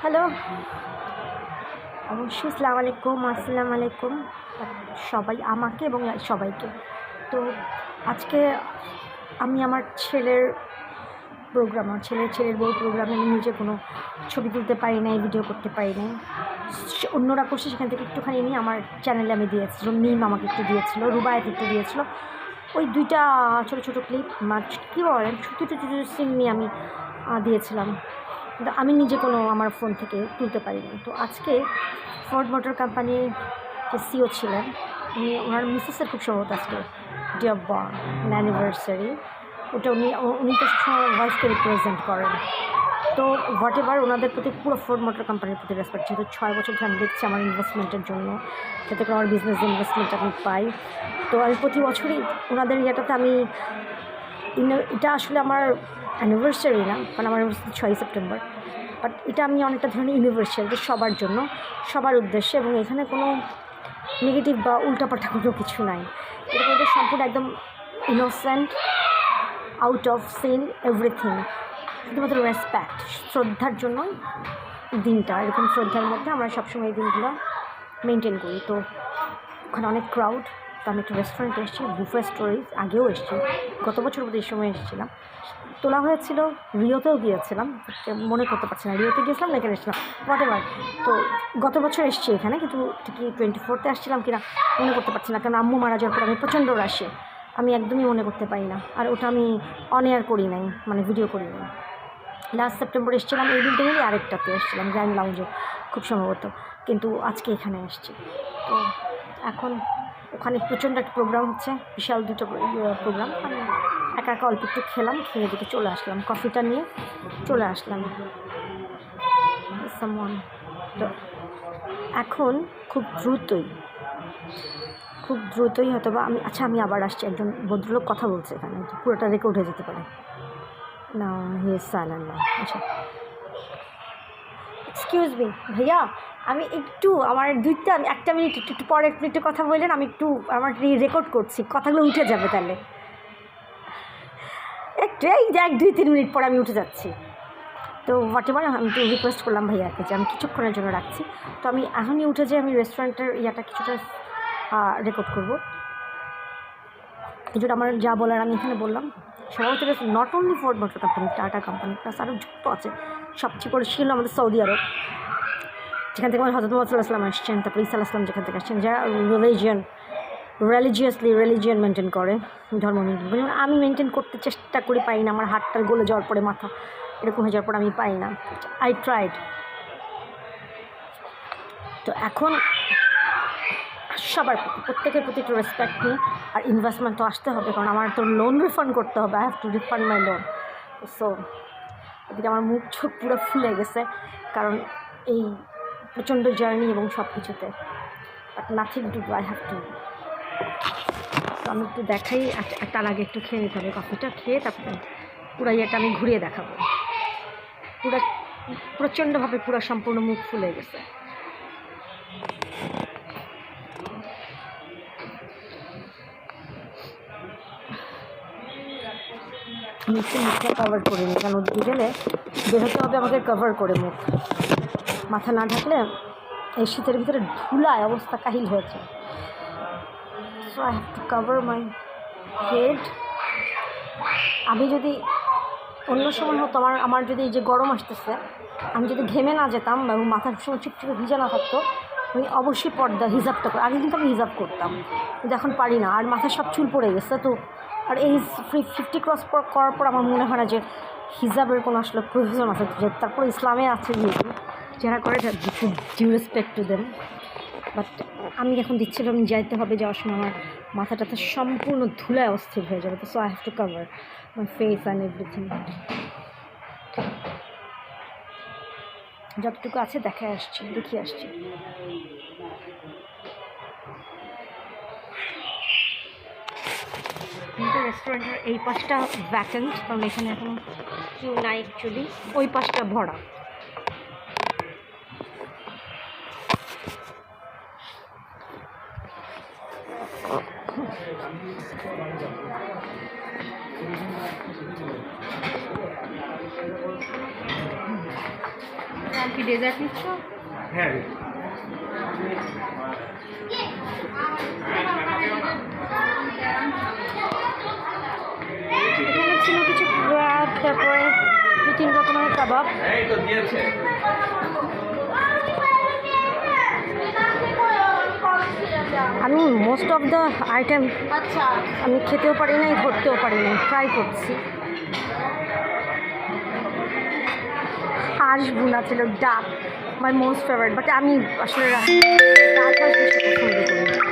Hello, অবশ্যই আসসালামু আলাইকুম সবাই আমাকে এবং সবাইকে। তো আজকে আমি আমার ছেলের ছেলের বউ প্রোগ্রামে আমি নিজে কোনো ছবি তুলতে পারি নাই, ভিডিও করতে পারি নাই। অন্যরা করছে, সেখান থেকে একটুখানি নিয়ে আমার চ্যানেলে আমি দিয়েছিল। মিম আমাকে একটু দিয়েছিল, রুবায়াত একটু দিয়েছিল। ওই দুইটা ছোটো ছোটো ক্লিপ কী বলেন ছোটো ছোটো ছোটো সিন নিয়ে আমি দিয়েছিলাম, কিন্তু আমি নিজে কোনো আমার ফোন থেকে তুলতে পারিনি। তো আজকে ফোর্ড মোটর কোম্পানির যে সিও ছিলেন, ওনার মিসেসের খুব সম্ভবত আজকে ডে অফ বার্থ অ্যানিভার্সারি, ওটা উনি তো সবসময় ওয়াইফকে রিপ্রেজেন্ট করেন। তো হোয়াট এভার, ওনাদের প্রতি পুরো ফোর্ড মোটর কোম্পানির প্রতি রেসপেক্ট, যেহেতু 6 বছর ধরে আমি দেখছি আমার ইনভেস্টমেন্টের জন্য, যাতে করে আমার বিজনেস ইনভেস্টমেন্ট আমি পাই। তো আমি প্রতি বছরই ওনাদের ইয়েটাতে আমি এটা আসলে আমার অ্যানিভার্সারি না, কারণ আমার অ্যানিভার্সারি 6 সেপ্টেম্বর, বাট এটা আমি অনেকটা ধরনের ইউনিভার্সাল, যে সবার জন্য, সবার উদ্দেশ্যে, এবং এখানে কোনো নেগেটিভ বা উল্টাপাল্টা কোনো কিছু নাই। এটা কিন্তু সম্পূর্ণ একদম innocent, out of scene everything, শুধুমাত্র রেসপেক্ট, শ্রদ্ধার জন্য দিনটা। এরকম শ্রদ্ধার মধ্যে আমরা সবসময় এই দিনগুলো মেনটেন করি। তো ওখানে অনেক ক্রাউড। তো আমি একটা রেস্টুরেন্টে এসেছি, বুফে স্টোরিজ, আগেও এসেছি, গত বছর বোধ এই সময় এসেছিলাম। তোলা হয়েছিল, রিওতেও গিয়েছিলাম, মনে করতে পারছি না রিওতে গিয়েছিলাম না এখানে এসেছিলাম, হোয়াট এভার। তো গত বছর এসেছি এখানে, কিন্তু ঠিকই 24তে আসছিলাম কিনা মনে করতে পারছি না, কারণ আম্মু মারা যাওয়ার পর আমি প্রচণ্ড রাশি, আমি একদমই মনে করতে পারি না। আর ওটা আমি অন এয়ার করি নাই, মানে ভিডিও করি নাই। লাস্ট সেপ্টেম্বর এসেছিলাম এই বিল্ডিংয়েরই আরেকটাতে এসেছিলাম, গ্র্যান্ড লাউঞ্জে খুব সম্ভবত, কিন্তু আজকে এখানে এসেছি। তো এখন ওখানে প্রচণ্ড একটা প্রোগ্রাম হচ্ছে, বিশাল দুটো প্রোগ্রাম। আমি একা একা অল্প একটু খেলাম, খেয়ে দিকে চলে আসলাম, কফিটা নিয়ে চলে আসলাম। তো এখন খুব দ্রুতই হয়তো বা আমি আবার আসছি। একজন ভদ্রলোক কথা বলছে এখানে, পুরোটা রেকর্ড হয়ে যেতে পারে না। হি ইজ সাইলেন্ট না। আচ্ছা, এক্সকিউজ মি ভাইয়া, আমি একটু আমার আমি 1 মিনিট একটু পরে একটু কথা বললেন, আমি একটু আমার রেকর্ড করছি, কথাগুলো উঠে যাবে তাহলে। একটু এই যে 1-2-3 মিনিট পরে আমি উঠে যাচ্ছি। তো হোয়াট এভার, আমি একটু রিকোয়েস্ট করলাম ভাইয়াকে যে আমি কিছুক্ষণের জন্য রাখছি। তো আমি এখনই উঠে যে আমি রেস্টুরেন্টের কিছুটা রেকর্ড করবো। কিছুটা আমার যা বলার আমি এখানে বললাম। সম্ভবত not only Ford motor company, tata company, plus আরও যত আছে। সবচেয়ে বড় ছিল আমাদের সৌদি আরব, যেখান থেকে আমার হযরত মুহাম্মদ সাল্লাল্লাহু আলাইহি ওয়াসাল্লাম আসছেন, তারপরে ঈসা আলাইহিস সালাম যেখান থেকে আসছেন, যারা রিলিজিয়ান মেনটেন করে, ধর্ম মেনটেন করে। আমি মেনটেন করতে চেষ্টা করি, পাই না। আমার হাতটার গলে যাওয়ার পরে, মাথা এরকম হয়ে যাওয়ার পর আমি পাই না। I tried. তো এখন সবার প্রত্যেকের প্রতি একটু রেসপেক্ট নিয়ে, আর ইনভেস্টমেন্ট তো আসতে হবে, কারণ আমার তো লোন রিফান্ড করতে হবে। I have to refund my loan. So এদিকে আমার মুখ চোখ পুরো ফুলে গেছে, কারণ এই প্রচণ্ড জার্নি এবং সব কিছুতে, but nothing to do, I have to. তো আমি একটু দেখাই, তার আগে একটু খেয়ে নিতে হবে। কফিটা খেয়ে তারপরে পুরো ইয়েটা আমি ঘুরিয়ে দেখাবো। প্রচণ্ডভাবে সম্পূর্ণ মুখ ফুলে গেছে। আমি একটু মুখটা কভার করে নিই, কারণ ওদিকে গেলে বেরোতে হবে আমাকে কভার করে। মুখ মাথা না ঢাকলে এই শীতের ভিতরে ধুলায় অবস্থা কাহিল হয়েছে। So I have to cover my head. আমি যদি অন্য সময় হতো, আমার যদি এই যে গরম আসতেছে, আমি যদি ঘেমে না যেতাম এবং মাথার সময় চিপচিপে ভিজা না থাকতো, আমি অবশ্যই হিজাবটা করে, আগে কিন্তু আমি হিজাব করতাম, কিন্তু এখন পারি না। আর মাথায় সব চুল পড়ে গেছে। তো আর এই 50 ক্রস করার পর আমার মনে হয় না যে হিজাবের কোনো আসলে প্রয়োজন আছে। তারপর ইসলামে আছে যেহেতু, যারা করে due respect to them. But আমি এখন দিচ্ছিলাম, যাইতে হবে, যাওয়ার সময় আমার মাথাটাতে সম্পূর্ণ ধুলায় অস্থির হয়ে যাবে। তো so I have to cover my face and everything. যতটুকু আছে দেখিয়ে আসছি। কিন্তু রেস্টুরেন্টের এই পাশটা ভ্যাকেন্ট, কারণ এখানে এখন কেউ নাই অ্যাকচুয়ালি, ওই পাশটা ভরা। কি ডেজার্ট নিচ্ছ? হ্যাঁ এখানে ছিল কিছু ক্র্যাব, তারপরে 2-3 রকমের কাবাব। এই তো দিয়েছে। আমি মোস্ট অফ দ্য আইটেম আচ্ছা, আমি খেতেও পারি নাই, ধরতেও পারি নাই, ট্রাই করছি। হাঁস ভুনা ছিল, ডাক মাই মোস্ট ফেভারিট, বাট আমি আসলে রাজহাঁস বেশি পছন্দ করি।